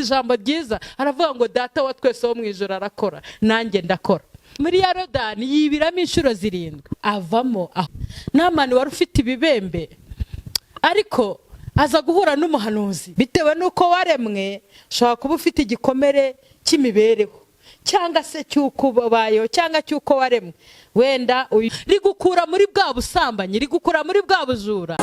ijambo ryiza aravuga ngo data wa twese wo mu ijuru arakora nanjye ndakora. Muri Yorodani yibiramo inshuro 7 avamo aho. Namani wari ufite ibibembe ariko aza guhura n'umuhanuzi. Bitewe nuko waremwe ushobora kuba ufite igikomere cy'imibereho cyangwa se cy'uko babayeho cyangwa cy'uko waremwe, wenda rigukura muri bwa busambanyi, rigukura muri bwa bujura.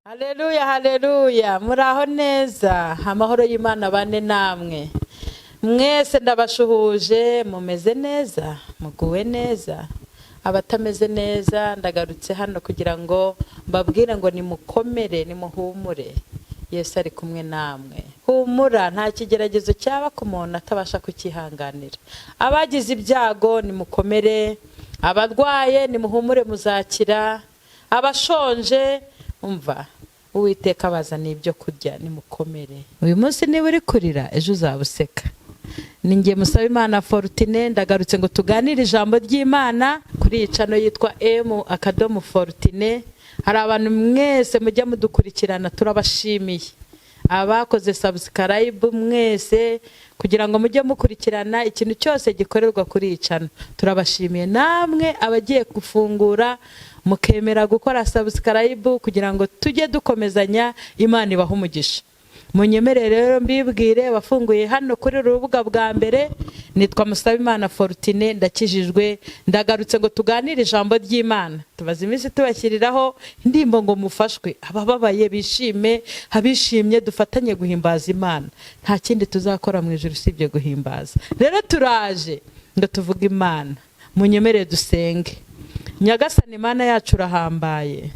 Haleluya, haleluya. Muraho neza, amahoro y'Imana bane namwe. Mwese ndabashuhuje, mumeze neza, muguwe neza. Abatameze neza ndagarutse hano kugira ngo mbabwire ngo nimukomere, nimuhumure. Yesu ari kumwe namwe. Humura, nta kigeragezo cyaba ku muntu atabasha kukihanganira. Abagize ibyago nimukomere, abarwaye nimuhumure muzakira, abashonje umva Uwiteka bazana ibyo kurya nimukomere. Uyu munsi niba uri kurira ejo uzabuseka. Ninjye musaba Imana M.FORTUNEE, ndagarutse ngo tuganire ijambo ry'Imana kuri icano yitwa M.FORTUNEE. Hari abantu mwese mujya mudukurikirana turabashimiye. Abakoze subscribe mwese kugira ngo mujye mukurikirana ikintu cyose gikorerwa kuri icano turabashimiye. Namwe abagiye gufungura mukemera gukora subscribe kugira ngo tujye dukomezanya, Imana ibaha umugisha. Munyemerere rero mbibwire bafunguye hano kuri urubuga bwa mbere, nitwa musaba Imana M.FORTUNEE, ndakijijwe, ndagarutse ngo tuganire ijambo ry'Imana. Tubaze iminsi tubashyiriraho indirimbo ngo mufashwe, abababaye bishime, abishimye dufatanye guhimbaza Imana. Nta kindi tuzakora mu ijuru usibye guhimbaza. Rero turaje ngo tuvuge Imana. Munyemerere dusenge. Nyagasani Imana yacu urahambaye,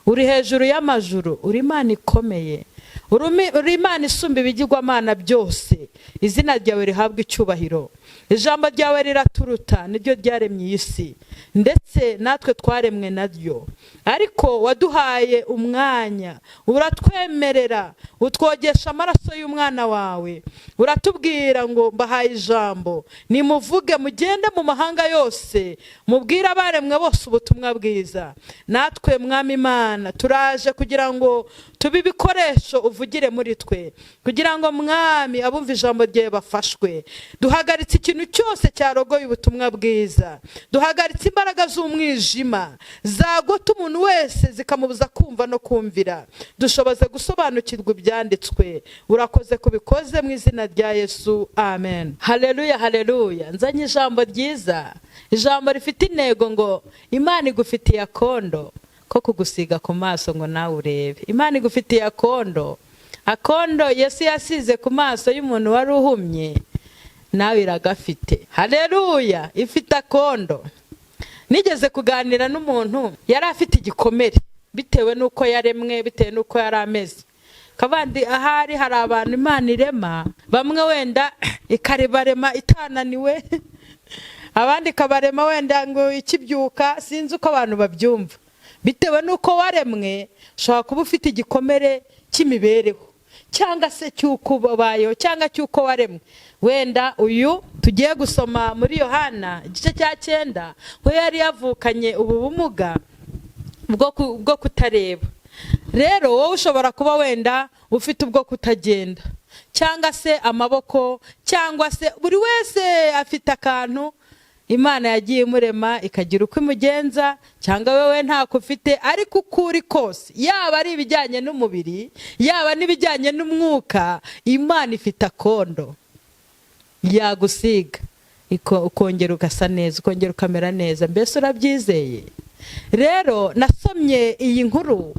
uri hejuru y'amajuru, uri Imana ikomeye, uri Imana isumba ibigirwamana byose. Izina ryawe rihabwa icyubahiro, ijambo ryawe riraturuta, niryo ryaremye isi ndetse natwe twaremwe naryo. Ariko waduhaye umwanya, uratwemerera, utwogesha amaraso y'umwana wawe, uratubwira ngo mbahaye ijambo, nimuvuge mugende mu mahanga yose, mubwire abaremwe bose ubutumwa bwiza. Natwe Mwami Imana turaje kugira ngo tubi bikoresho uvugire muri twe, kugira ngo Mwami abumva ijambo ryawe bafashwe. Duhagaritse ikintu cyose cyarogoye ubutumwa bwiza, duhagaritse imbaraga z'umwijima zagota umuntu wese zikamubuza kumva no kumvira. Dushoboze gusobanukirwa ibyanditswe. Urakoze kubikoze mu izina rya Yesu, amen. Haleluya, haleluya. Nzanye ijambo ryiza, ijambo rifite intego ngo Imana igufitiye akondo ko kugusiga ku maso ngo nawe urebe. Imana igufitiye akondo, akondo Yesu yasize ku maso y'umuntu wari uhumye, nawe iragafite. Haleluya, ifite akondo. Nigeze kuganira n'umuntu yari afite igikomere bitewe nuko yaremwe, bitewe nuko yari ameze. Kabandi ahari hari abantu Imana irema, bamwe wenda ikarebarema itananiwe, abandi kabarema wenda ngo ikibyuka, sinzi uko abantu babyumva. Bitewe nuko waremwe ushobora kuba ufite igikomere cy'imibereho cyangwa se cy'uko babayeho cyangwa cy'uko waremwe. Wenda uyu tugiye gusoma muri Yohana igice cya 9, we yari yavukanye ubu bumuga bwo kutareba. Rero wowe ushobora kuba wenda ufite ubwo kutagenda cyangwa se amaboko, cyangwa se buri wese afite akantu Imana yagiye imurema ikagira uko imugenza, cyangwa wewe ntako ufite. Ariko ukuri kose, yaba ari ibijyanye n'umubiri, yaba n'ibijyanye n'umwuka, Imana ifite akondo yagusiga ukongera ugasa neza, ukongera ukamera neza. Mbese urabyizeye? Rero nasomye iyi nkuru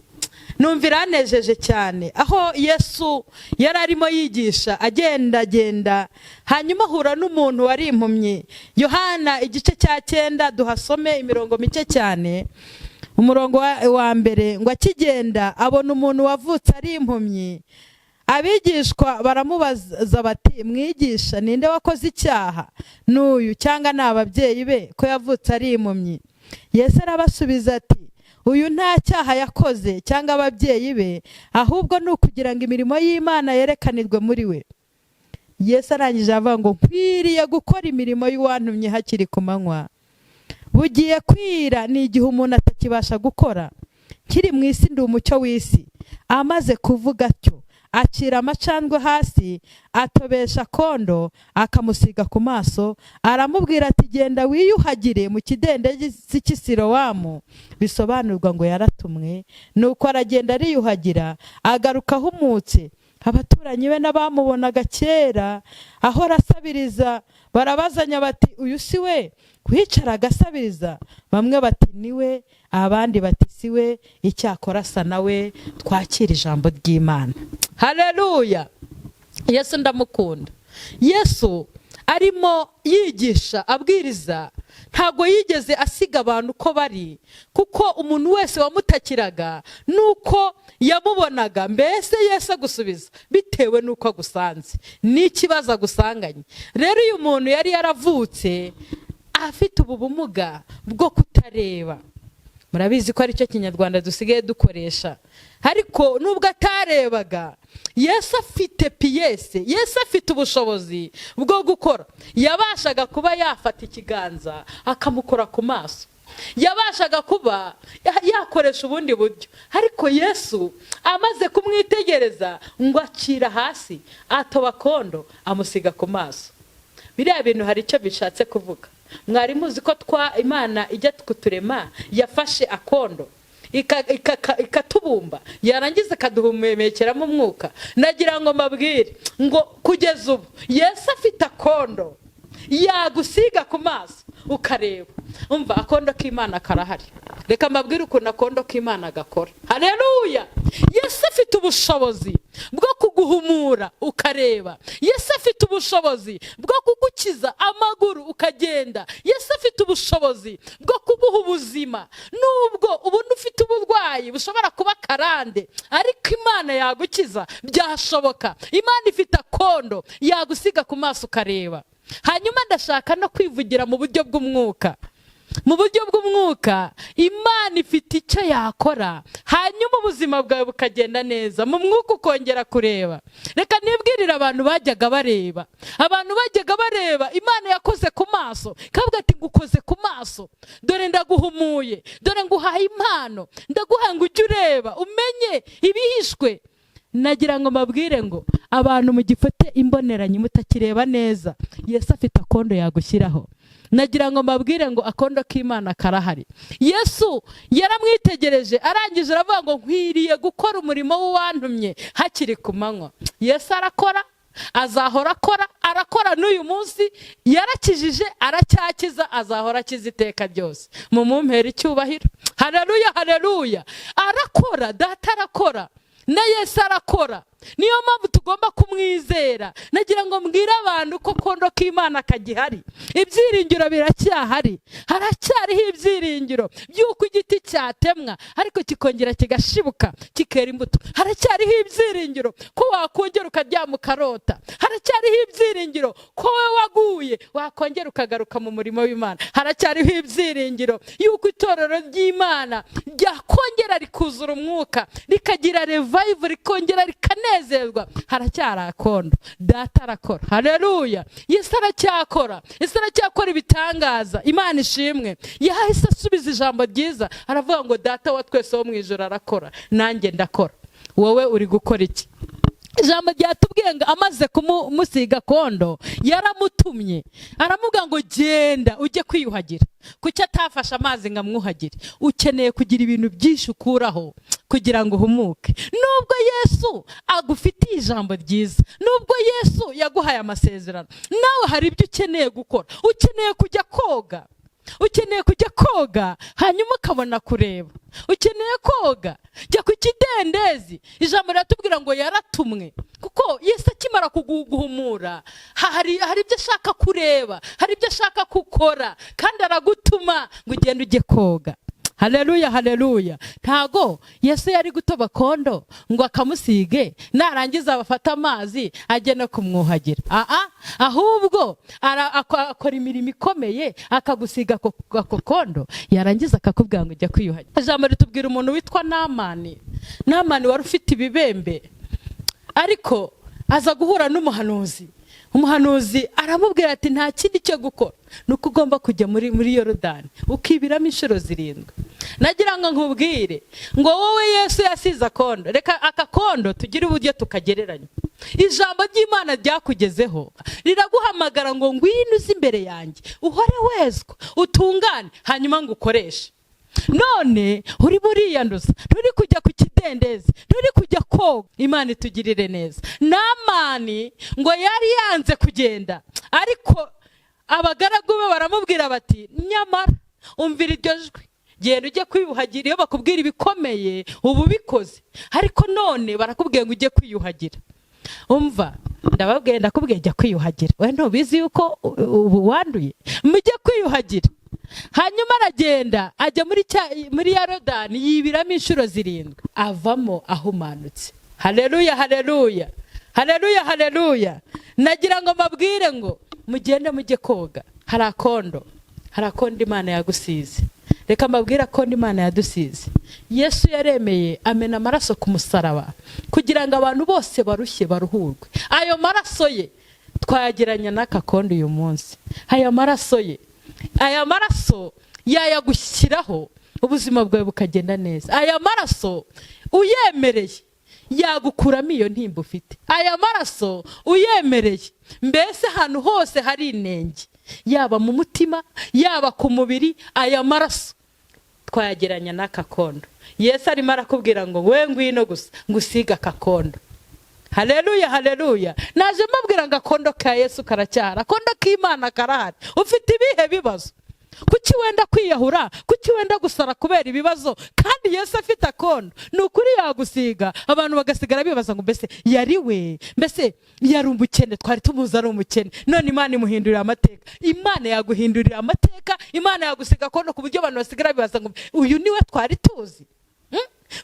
numvira anejeje cyane, aho Yesu yari arimo yigisha agenda, hanyuma ahura n'umuntu wari impumyi. Yohana igice cya 9 duhasome imirongo mike cyane. Umurongo wa mbere ngo akigenda abona umuntu wavutse ari impumyi. Abigishwa baramubaza bati, mwigisha, ninde wakoze icyaha, n'uyu cyangwa n'ababyeyi be ko yavutse ari impumyi? Yesu arabasubiza ati, uyu nta cyaha yakoze cyangwa ababyeyi be, ahubwo ni ukugira ngo imirimo y'Imana yerekanirwe muri we. Yesu arangije avuga ngo nkwiriye gukora imirimo y'uwantumye hakiri ku manywa. bugiye kwira, ni igihe umuntu atakibasha gukora. Kiri mu isi ndi umucyo w'isi. Amaze kuvuga atyo, acira amacandwe hasi, atobesha kondo, akamusiga ku maso, aramubwira ati genda wiyuhagire mu kidendezi cy'Isilowamu, bisobanurwa ngo yaratumwe. Nuko aragenda ariyuhagira, agaruka ahumutse. Abaturanyi be n'abamubonaga kera ahora asabiriza barabazanya bati uyu si we kwicara agasabiriza? Bamwe bati niwe, abandi bati si we, icyakora asa nawe. Twakira ijambo ry'Imana. Haleluya! Yesu ndamukunda. Yesu arimo yigisha, abwiriza, ntago yigeze asiga abantu uko bari, kuko umuntu wese wamutakiraga nuko yamubonaga. Mbese Yesu agusubiza bitewe nuko agusanze, n'ikibazo agusanganye. Rero uyu muntu yari yaravutse afite ubu bumuga bwo kutareba. Murabizi ko ari cyo kinyarwanda dusigaye dukoresha. Ariko nubwo atarebaga, Yesu afite piyese, Yesu afite ubushobozi bwo gukora. Yabashaga kuba yafata ikiganza akamukora ku maso, yabashaga kuba yakoresha ubundi buryo. Ariko Yesu amaze kumwitegereza ngo acira hasi, atoba kondo, amusiga ku maso. Biriya bintu hari icyo bishatse kuvuga. Mwari muzi ko Imana ijya kuturema yafashe akondo ikatubumba, yarangiza ikaduhumekeramo umwuka. Nagira ngo mbabwire ngo kugeza ubu Yesu afite akondo yagusiga ku maso ukareba. Umva, akondo k'Imana karahari. Reka mbabwire ukuntu akondo k'Imana gakora. Haleluya! Yesu afite ubushobozi bwo kuguhumura ukareba. Yesu afite ubushobozi bwo kugukiza amaguru ukagenda. Yesu afite ubushobozi bwo kuguha ubuzima. Nubwo ubundi ufite uburwayi bushobora kuba karande, ariko Imana yagukiza, byashoboka. Imana ifite akondo yagusiga ku maso ukareba. Hanyuma ndashaka no kwivugira mu buryo bw'umwuka. Mu buryo bw'umwuka Imana ifite icyo yakora, hanyuma ubuzima bwawe bukagenda neza, mu mwuka ukongera kureba. Reka nibwirire abantu bajyaga bareba. Abantu bajyaga bareba Imana yakoze ku maso, kavuga ati ngukoze ku maso, dore ndaguhumuye, dore nguhaye impano, ndaguha ngo ujye ureba umenye ibihishwe. Nagira ngo mbabwire ngo abantu mugifate imboneranyi mutakireba neza, Yesu afite akondo yagushyiraho. Nagira ngo mbabwire ngo akondo k'Imana karahari. Yesu yaramwitegereje, arangije aravuga ngo nkwiriye gukora umurimo w'uwantumye hakiri ku manywa. Yesu arakora, azahora akora, arakora n'uyu munsi. Yarakijije, aracyakiza, azahora akiza iteka ryose. Mumumpere icyubahiro. Haleluya, haleluya! Arakora, data arakora, na Yesu arakora. Niyo mpamvu tugomba kumwizera. Nagira ngo mbwire abantu ko akondo k'Imana kagihari. Ibyiringiro biracyahari. Haracyariho ibyiringiro by'uko igiti cyatemwa ariko kikongera kigashibuka kikera imbuto. Haracyariho ibyiringiro ko wakongera ukaryama ukarota. Haracyariho ibyiringiro ko wowe waguye wakongera ukagaruka mu murimo w'Imana. Haracyariho ibyiringiro y'uko itorero ry'Imana ryakongera rikuzura umwuka, rikagira revival, rikongera rikanezerwa. Haracyari akondo, data arakora. Haleluya! Yesu aracyakora. Yesu aracyakora ibitangaza. Imana ishimwe. Yahise asubiza ijambo ryiza, aravuga ngo data wa twese wo mu ijuru arakora, nanjye ndakora. Wowe uri gukora iki? Ijambo ryatubwiye ngo amaze kumusiga kondo yaramutumye, aramubwira ngo genda ujye kwiyuhagira. Kuki atafashe amazi ngo amwuhagire? Ukeneye kugira ibintu byinshi ukuraho kugira ngo uhumuke. Nubwo Yesu agufitiye ijambo ryiza, nubwo Yesu yaguhaye amasezerano, nawe hari ibyo ukeneye gukora. Ukeneye kujya koga, ukeneye kujya koga hanyuma ukabona kureba. Ukeneye koga, jya ku kidendezi. Ijambo riratubwira ngo yaratumwe, kuko Yesu akimara kuguhumura hari ibyo ashaka kureba, hari ibyo ashaka gukora, kandi aragutuma ngo ugende ujye koga. Haleluya, haleluya! Ntago Yesu yari gutoba kondo ngo akamusige, narangiza abafata amazi agenda kumwuhagira. Ahubwo akora imirimo ikomeye, akagusiga ako kondo, yarangiza akakubwira ngo ujya kwiyuhagira. Ijambo ritubwira umuntu witwa Namani. Namani wari ufite ibibembe, ariko aza guhura n'umuhanuzi umuhanuzi aramubwira ati nta kindi cyo gukora nuko ugomba kujya muri Yorodani ukibiramo inshuro 7. nagira ngo nkubwire ngo wowe Yesu yasize akondo, reka akakondo tugire uburyo tukagereranya. Ijambo ry'Imana ryakugezeho riraguhamagara ngo ngwino uzi imbere yanjye uhore wezwa utungane hanyuma ngo ukoreshe. None uri buriyanduza, nturi kujya ku kidendezi, nturi kujya koga. Imana itugirire neza. Namani ngo yari yanze kugenda, ariko abagaragu be baramubwira bati nyamara umvira iryo jwi, genda ujye kwiyuhagira. Iyo bakubwira ibikomeye ubu bikoze, ariko none barakubwiye ngo ujye kwiyuhagira. Umva, ndakubwiye jya kwiyuhagira. We ntubizi yuko ubu wanduye? Mujye kwiyuhagira. Hanyuma aragenda ajya muri Yorodani yibiramo inshuro 7, avamo ahumanutse. Haleluya, haleluya, haleluya, haleluya. Nagira ngo mabwire ngo mugende mujye koga. Hari akondo Imana yagusize. Reka mbabwira akondo Imana yadusize. Yesu yaremeye amena amaraso ku musaraba kugira ngo abantu bose barushye baruhurwe. Ayo maraso ye twayageranya n'akakondo uyu munsi. Aya maraso yayagushyiraho ubuzima bwawe bukagenda neza. Aya maraso uyemereye yagukuramo iyo ntimba ufite. Aya maraso uyemereye, mbese ahantu hose hari inenge, yaba mu mutima yaba ku mubiri, aya maraso twayageranya n'akakondo. Yesu arimo arakubwira ngo we ngwino gusa ngusiga akakondo. Haleluya, haleluya. Naje mbabwira ngo akondo ka Yesu karacyara, akondo k'Imana karahari. Ufite ibihe bibazo? Kuki wenda kwiyahura? Kuki wenda gusara kubera ibibazo? Kandi Yesu afite akondo. Nukuri yagusiga, abantu bagasigara bibaza ngo mbese yari we, mbese yari umukene, twari tumuzi ari umukene, none Imana imuhindurira amateka. Imana yaguhindurira amateka. Imana yagusiga akondo ku buryo abantu basigara bibaza ngo uyu niwe twari tuzi.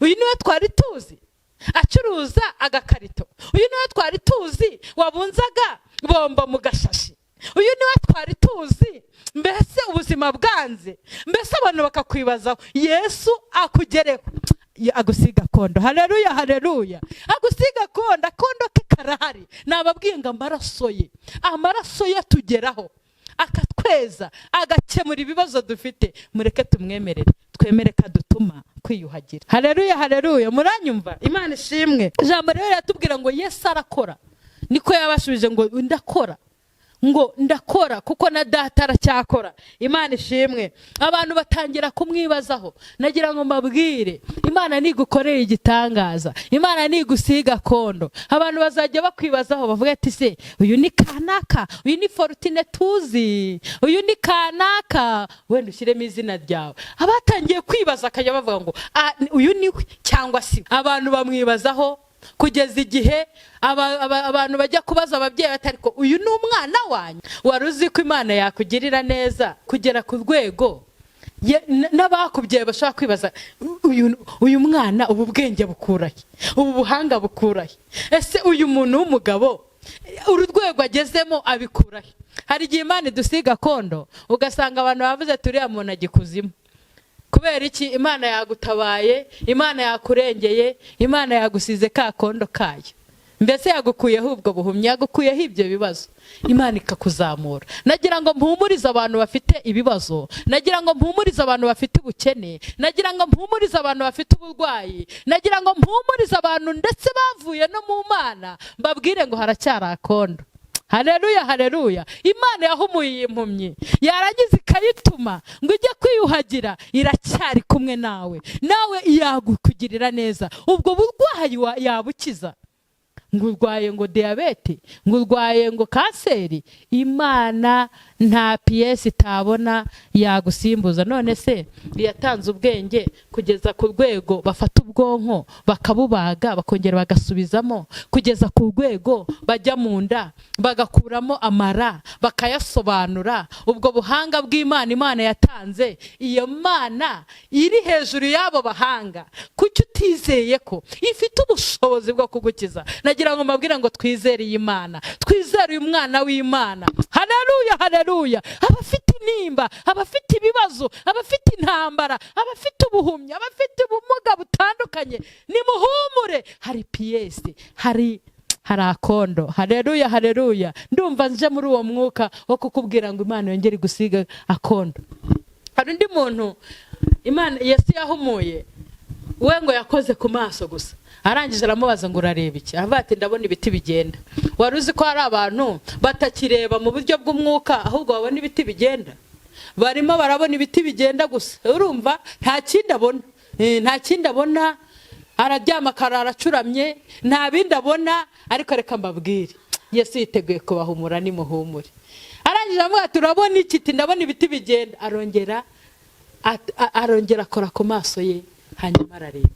Uyu niwe twari tuzi acuruza agakarito. Uyu niwe twari tuzi wabunzaga bomba mu gashashi. Uyu niwe twari tuzi mbese ubuzima bwanze, mbese abantu bakakwibazaho. Yesu akugereho, agusiga kondo. Haleluya, haleluya. Agusiga kondo, akondo ke karahari. Nababwiye ngo amaraso ye atugeraho akatweza, agakemura ibibazo dufite. Mureke tumwemerere, twemere kadutuma kwiyuhagira. Haleluya, haleluya. Muranyumva? Imana ishimwe. Ijambo rero yatubwira ngo Yesu arakora. Niko yabashubije ngo ndakora kuko na data aracyakora. Imana ishimwe. Abantu batangira kumwibazaho. Nagira ngo mbabwire, Imana nigukorera igitangaza, Imana nigusiga kondo, abantu bazajya bakwibazaho bavuga ati se uyu ni kanaka, uyu ni Fortune tuzi, uyu ni kanaka, wenda ushyiremo izina ryawe. Abatangiye kwibaza akajya bavuga ngo uyu ni we cyangwa si. Abantu bamwibazaho kugeza igihe abantu bajya kubaza ababyeyi batariko uyu ni umwana wanyu. Wari uzi ko Imana yakugirira neza kugera ku rwego n'abakubyeyi bashobora kwibaza uyu mwana ubu bwenge bukurahe, ubu buhanga bukurahe, ese uyu muntu w'umugabo uru rwego agezemo abikurahe. Hari igihe Imana idusiga kondo ugasanga abantu bavuze turiya muntu agikuzimu. Kubera iki? Imana yagutabaye, Imana yakurengeye, Imana yagusize ka kondo kayo. Mbese yagukuyeho ubwo buhumyi, yagukuyeho ibyo bibazo, Imana ikakuzamura. Nagira ngo mpumurize abantu bafite ibibazo, nagira ngo mpumurize abantu bafite ubukene, nagira ngo mpumurize abantu bafite uburwayi, nagira ngo mpumurize abantu ndetse bavuye no mu Mana, mbabwire ngo haracyari akondo. Haleluya, haleluya. Imana yahumuye impumyi, yarangiza ikayituma ngo ujye kwiyuhagira, iracyari kumwe nawe yagukugirira neza. Ubwo burwayi yabukiza. Ngo urwaye ngo diabete, ngo urwaye ngo kanseri, Imana nta PS itabona yagusimbuza. None se yatanze ubwenge kugeza ku rwego bafata ubwonko bakabubaga bakongera bagasubizamo, kugeza ku rwego bajya mu nda bagakuramo amara bakayasobanura. Ubwo buhanga bw'Imana Imana yatanze, iyo Mana iri hejuru y'abo bahanga, kuki utizeye ko ifite ubushobozi bwo kugukiza? Nagira ngo mbabwire ngo twizere iyi Imana, twizere uyu mwana w'Imana. Haleluya, haleluya. Abafite nimba, abafite ibibazo, abafite intambara, abafite ubuhumyi, abafite ubumuga butandukanye, nimuhumure. Hari PS, hari akondo. Haleluya, haleluya. Ndumva nje muri uwo mwuka wo kukubwira ngo Imana yongere gusiga akondo. Hari undi muntu Imana Yesu yahumuye, we ngo yakoze ku maso gusa. Arangije aramubaza ngo urareba iki? Avuga ati ndabona ibiti bigenda. Wari uzi ko hari abantu batakireba mu buryo bw'umwuka, ahubwo babona ibiti bigenda? Barimo barabona ibiti bigenda gusa. Urumva nta kindi abona. Nta kindi abona. Araryama akarara acuramye, nta bindi abona. Ariko reka mbabwire, Yesu yiteguye kubahumura, ni muhumure. Arangije avuga ati urabona iki? Ati ndabona ibiti bigenda. Arongera akora ku maso ye, hanyuma arareba.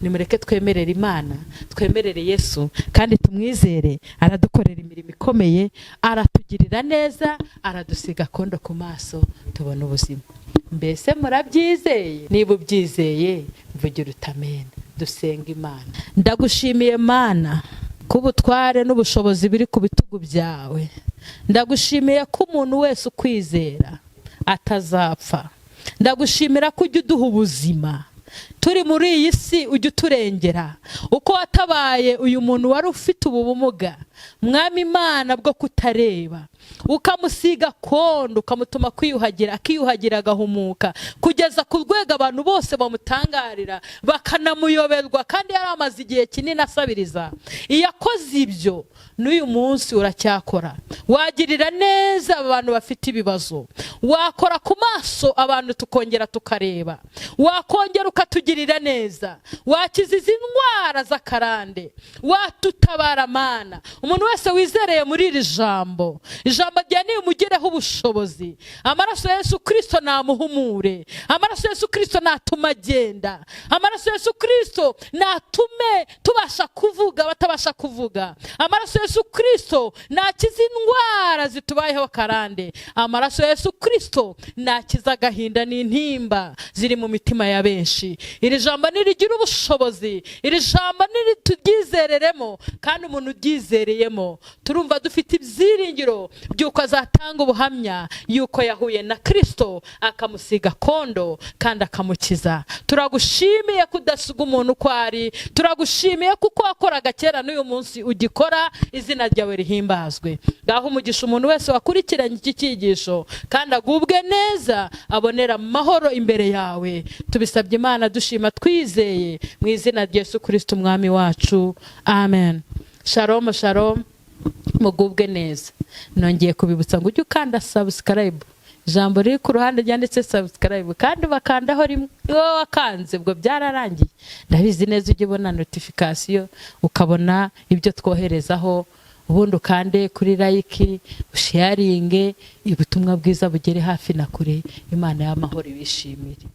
Nimureke twemerere Imana, twemerere Yesu, kandi tumwizere. Aradukorera imirimo ikomeye, aratugirira neza, aradusiga akondo ku maso, tubona ubuzima. Mbese murabyizeye? Niba ubyizeye mvugira utamena. Dusenga Imana. Ndagushimiye Mana kubutware n'ubushobozi biri ku bitugu byawe. Ndagushimiye ko umuntu wese ukwizera atazapfa. Ndagushimira ko ujya uduha ubuzima. Turi muri iyi si ujya uturengera. Uko watabaye uyu muntu wari ufite ubu bumuga, Mwami Imana, bwo kutareba, ukamusiga kondo, ukamutuma kwiyuhagira, akiyuhagira agahumuka, kugeza ku rwego abantu bose bamutangarira bakanamuyoberwa, kandi yari amaze igihe kinini asabiriza. Iyo akoze ibyo, n'uyu munsi uracyakora. Wagirira neza abantu bafite ibibazo, wakora ku maso abantu tukongera tukareba, wakongera ukatugirira neza, wakiza izi ndwara z'akarande, watutabara Mana. Umuntu wese wizereye muri iri jambo, ijambo rya nimugireho ubushobozi. Amaraso ya Yesu Kristo namuhumure. Amaraso ya Yesu Kristo natuma agenda. Amaraso ya Yesu Kristo natume tubasha kuvuga batabasha kuvuga. Amaraso ya Yesu Kristo nakiza indwara zitubayeho karande. Amaraso ya Yesu Kristo nakiza agahinda n'intimba ziri mu mitima ya benshi. Iri jambo nirigira ubushobozi, iri jambo nirituryizereremo, kandi umuntu uryizereyemo turumva dufite ibyiringiro by'uko azatanga ubuhamya yuko yahuye na Kristo, akamusiga kondo kandi akamukiza. Turagushimiye kudasuga umuntu uko ari. Turagushimiye kuko wakoraga kera n'uyu munsi ugikora. Izina ryawe rihimbazwe. Ngaho umugisha umuntu wese wakurikiranye iki cyigisho, kandi agubwe neza, abonera amahoro imbere yawe. Tubisabye Imana dushima twizeye mu izina rya Yesu Kristo umwami wacu. Amen. Shalom, shalom. Mugubwe neza. Nongeye kubibutsa ngo ujye ukanda subscribe. Ijambo riri ku ruhande ryanditse subscribe, kandi bakandaho rimwe. Wowe wakanze ubwo byararangiye. Ndabizi neza ujye ubona notification, ukabona ibyo twoherezaho. Ubundi ukande kuri like, usharinge, ubutumwa bwiza bugere hafi na kure. Imana y'amahoro ibishimire.